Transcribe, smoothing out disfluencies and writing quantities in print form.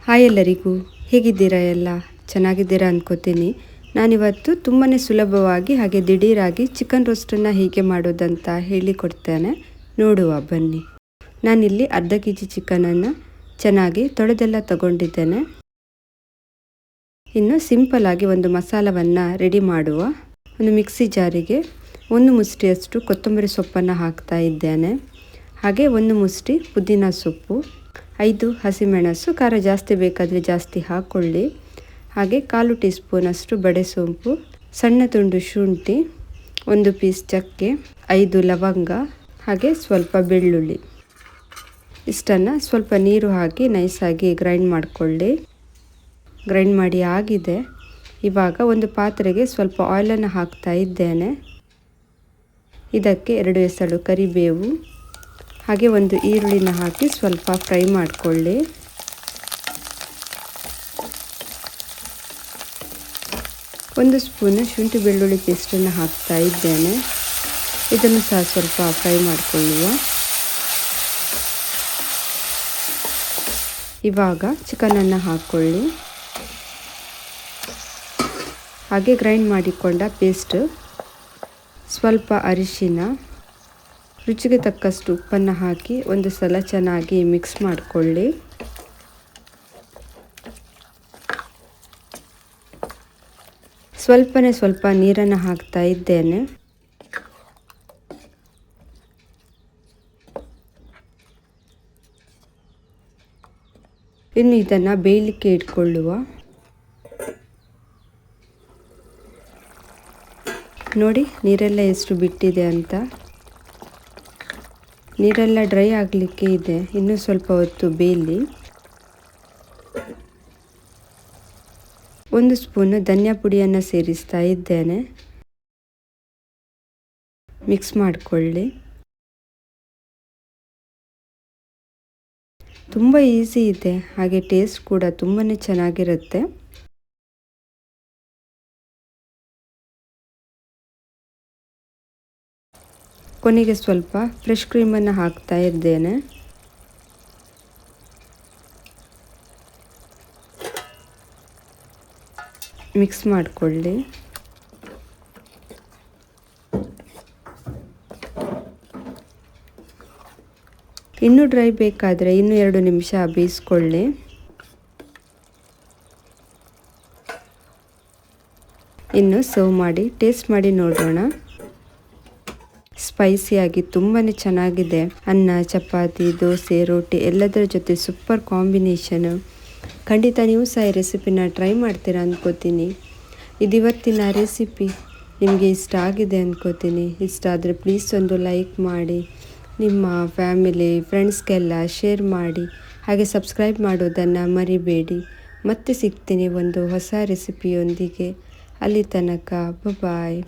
Hi ಎಲ್ಲರಿಗೂ, ಹೇಗಿದ್ದೀರಾ? ಎಲ್ಲ ಚೆನ್ನಾಗಿದ್ದೀರಾ ಅಂದ್ಕೋತೀನಿ. ನಾನಿವತ್ತು ತುಂಬಾ ಸುಲಭವಾಗಿ ಹಾಗೆ ದಿಢೀರಾಗಿ ಚಿಕನ್ ರೋಸ್ಟನ್ನು ಹೇಗೆ ಮಾಡೋದಂತ ಹೇಳಿಕೊಡ್ತೇನೆ, ನೋಡುವ ಬನ್ನಿ. ನಾನಿಲ್ಲಿ ಅರ್ಧ ಕೆಜಿ ಚಿಕನನ್ನು ಚೆನ್ನಾಗಿ ತೊಳೆದೆಲ್ಲ ತಗೊಂಡಿದ್ದೇನೆ. ಇನ್ನು ಸಿಂಪಲ್ಲಾಗಿ ಒಂದು ಮಸಾಲವನ್ನು ರೆಡಿ ಮಾಡುವ. ಒಂದು ಮಿಕ್ಸಿ ಜಾರಿಗೆ 1 ಮುಷ್ಟಿಯಷ್ಟು ಕೊತ್ತಂಬರಿ ಸೊಪ್ಪನ್ನು ಹಾಕ್ತಾ ಇದ್ದೇನೆ. ಹಾಗೆ 1 ಮುಷ್ಟಿ ಪುದೀನ ಸೊಪ್ಪು, 5 ಹಸಿಮೆಣಸು, ಖಾರ ಜಾಸ್ತಿ ಬೇಕಾದರೆ ಜಾಸ್ತಿ ಹಾಕ್ಕೊಳ್ಳಿ. ಹಾಗೆ 1/4 ಟೀ ಸ್ಪೂನಷ್ಟು ಬಡೆಸೊಂಪು, ಸಣ್ಣ ತುಂಡು ಶುಂಠಿ, 1 ಪೀಸ್ ಚಕ್ಕೆ, 5 ಲವಂಗ, ಹಾಗೆ ಸ್ವಲ್ಪ ಬೆಳ್ಳುಳ್ಳಿ. ಇಷ್ಟನ್ನು ಸ್ವಲ್ಪ ನೀರು ಹಾಕಿ ನೈಸಾಗಿ ಗ್ರೈಂಡ್ ಮಾಡಿಕೊಳ್ಳಿ. ಗ್ರೈಂಡ್ ಮಾಡಿ ಆಗಿದೆ. ಇವಾಗ ಒಂದು ಪಾತ್ರೆಗೆ ಸ್ವಲ್ಪ ಆಯಿಲನ್ನು ಹಾಕ್ತಾ ಇದ್ದೇನೆ. ಇದಕ್ಕೆ 2 ಎಸಳು ಕರಿಬೇವು, ಹಾಗೆ 1 ಈರುಳ್ಳಿನ ಹಾಕಿ ಸ್ವಲ್ಪ ಫ್ರೈ ಮಾಡಿಕೊಳ್ಳಿ. ಒಂದು ಸ್ಪೂನು ಶುಂಠಿ ಬೆಳ್ಳುಳ್ಳಿ ಪೇಸ್ಟನ್ನು ಹಾಕ್ತಾ ಇದ್ದೇನೆ. ಇದನ್ನು ಸಹ ಸ್ವಲ್ಪ ಫ್ರೈ ಮಾಡಿಕೊಳ್ಳುವ. ಇವಾಗ ಚಿಕನನ್ನು ಹಾಕ್ಕೊಳ್ಳಿ. ಹಾಗೆ ಗ್ರೈಂಡ್ ಮಾಡಿಕೊಂಡ ಪೇಸ್ಟ್, ಸ್ವಲ್ಪ ಅರಿಶಿನ, ರುಚಿಗೆ ತಕ್ಕಷ್ಟು ಉಪ್ಪನ್ನು ಹಾಕಿ ಒಂದು ಸಲ ಚೆನ್ನಾಗಿ ಮಿಕ್ಸ್ ಮಾಡಿಕೊಳ್ಳಿ. ಸ್ವಲ್ಪ ನೀರನ್ನು ಹಾಕ್ತಾ ಇದ್ದೇನೆ. ಇನ್ನು ಇದನ್ನು ಬೇಯಲಿಕ್ಕೆ ಇಟ್ಕೊಳ್ಳುವ. ನೋಡಿ ನೀರೆಲ್ಲ ಎಷ್ಟು ಬಿಟ್ಟಿದೆ ಅಂತ. ನೀರೆಲ್ಲ ಡ್ರೈ ಆಗಲಿಕ್ಕೆ ಇದೆ, ಇನ್ನೂ ಸ್ವಲ್ಪ ಹೊತ್ತು ಬೇಯಲಿ. 1 ಸ್ಪೂನು ಧನಿಯಾ ಪುಡಿಯನ್ನು ಸೇರಿಸ್ತಾ ಇದ್ದೇನೆ. ಮಿಕ್ಸ್ ಮಾಡಿಕೊಳ್ಳಿ. ತುಂಬ ಈಸಿ ಇದೆ, ಹಾಗೆ ಟೇಸ್ಟ್ ಕೂಡ ತುಂಬಾ ಚೆನ್ನಾಗಿರುತ್ತೆ. ಕೊನೆಗೆ ಸ್ವಲ್ಪ ಫ್ರೆಶ್ ಕ್ರೀಮನ್ನು ಹಾಕ್ತಾ ಇದ್ದೇನೆ. ಮಿಕ್ಸ್ ಮಾಡಿಕೊಳ್ಳಿ. ಇನ್ನೂ ಡ್ರೈ ಬೇಕಾದರೆ ಇನ್ನೂ 2 ನಿಮಿಷ ಬೇಯಿಸ್ಕೊಳ್ಳಿ. ಇನ್ನು ಸರ್ವ್ ಮಾಡಿ ಟೇಸ್ಟ್ ಮಾಡಿ ನೋಡೋಣ. ಸ್ಪೈಸಿಯಾಗಿ ತುಂಬಾ ಚೆನ್ನಾಗಿದೆ. ಅನ್ನ, ಚಪಾತಿ, ದೋಸೆ, ರೋಟಿ ಎಲ್ಲದರ ಜೊತೆ ಸೂಪರ್ ಕಾಂಬಿನೇಷನು. ಖಂಡಿತ ನೀವು ಸಹ ಈ ರೆಸಿಪಿನ ಟ್ರೈ ಮಾಡ್ತೀರಾ ಅಂದ್ಕೋತೀನಿ. ಇವತ್ತಿನ ರೆಸಿಪಿ ನಿಮಗೆ ಇಷ್ಟ ಆಗಿದೆ ಅಂದ್ಕೋತೀನಿ. ಇಷ್ಟ ಆದರೆ ಪ್ಲೀಸ್ ಒಂದು ಲೈಕ್ ಮಾಡಿ, ನಿಮ್ಮ ಫ್ಯಾಮಿಲಿ ಫ್ರೆಂಡ್ಸ್ಗೆಲ್ಲ ಶೇರ್ ಮಾಡಿ, ಹಾಗೆ ಸಬ್ಸ್ಕ್ರೈಬ್ ಮಾಡೋದನ್ನು ಮರಿಬೇಡಿ. ಮತ್ತೆ ಸಿಗ್ತೀನಿ ಒಂದು ಹೊಸ ರೆಸಿಪಿಯೊಂದಿಗೆ. ಅಲ್ಲಿ ತನಕ ಬಾಯ್.